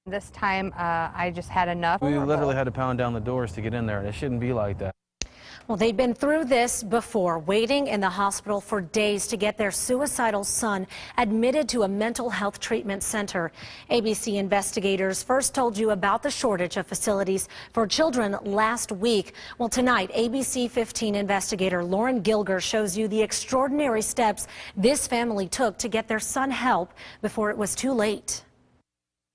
This time, I just had enough. We literally had to pound down the doors to get in there, and it shouldn't be like that. Well, they'd been through this before, waiting in the hospital for days to get their suicidal son admitted to a mental health treatment center. ABC investigators first told you about the shortage of facilities for children last week. Well, tonight, ABC 15 investigator Lauren Gilger shows you the extraordinary steps this family took to get their son help before it was too late.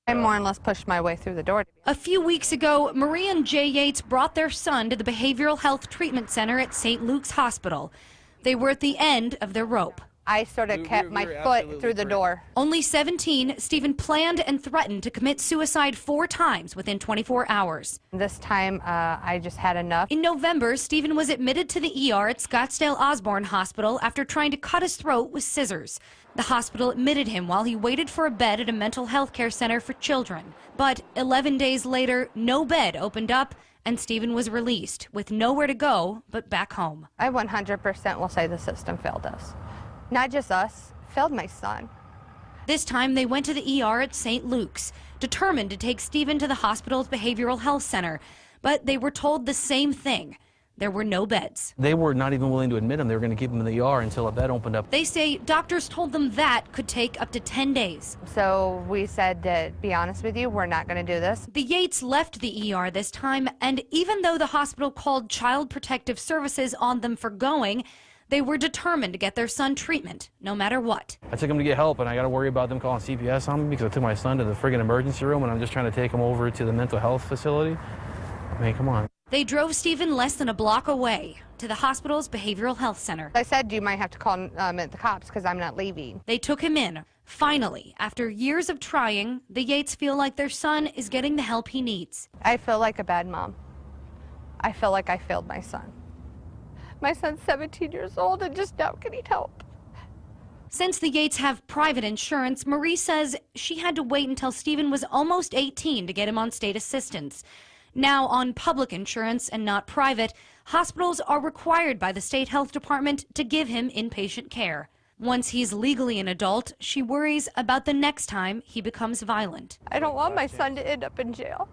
I more or less pushed my way through the door. A few weeks ago, Marie and Jay Yates brought their son to the Behavioral Health Treatment Center at St. Luke's Hospital. They were at the end of their rope. I sort of kept my foot through the door. Only 17, Stephen planned and threatened to commit suicide 4 times within 24 hours. This time, I just had enough. In November, Stephen was admitted to the ER at Scottsdale Osborne Hospital after trying to cut his throat with scissors. The hospital admitted him while he waited for a bed at a mental health care center for children. But 11 days later, no bed opened up, and Stephen was released with nowhere to go but back home. I 100% will say the system failed us. Not just us, failed my son. This time they went to the ER at St. Luke's, determined to take Stephen to the hospital's behavioral health center. But they were told the same thing. There were no beds. They were not even willing to admit him. They were going to keep him in the ER until a bed opened up. They say doctors told them that could take up to 10 days. So we said, to be honest with you, we're not going to do this. The Yates left the ER this time, and even though the hospital called Child Protective Services on them for going, they were determined to get their son treatment, no matter what. I took him to get help, and I got to worry about them calling CPS on me because I took my son to the friggin' emergency room, and I'm just trying to take him over to the mental health facility. I mean, come on. They drove Stephen less than a block away to the hospital's behavioral health center. I said, you might have to call the cops because I'm not leaving. They took him in. Finally, after years of trying, the Yates feel like their son is getting the help he needs. I feel like a bad mom. I feel like I failed my son. My son's 17 years old and just now getting help. Since the Yates have private insurance, Marie says she had to wait until Stephen was almost 18 to get him on state assistance. Now on public insurance and not private, hospitals are required by the state health department to give him inpatient care. Once he's legally an adult, she worries about the next time he becomes violent. I don't want my son to end up in jail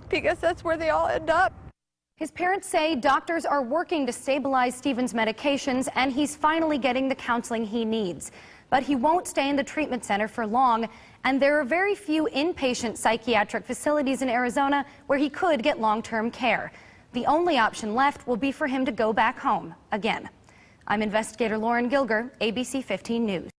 because that's where they all end up. His parents say doctors are working to stabilize Stephen's medications and he's finally getting the counseling he needs. But he won't stay in the treatment center for long, and there are very few inpatient psychiatric facilities in Arizona where he could get long-term care. The only option left will be for him to go back home again. I'm investigator Lauren Gilger, ABC 15 News.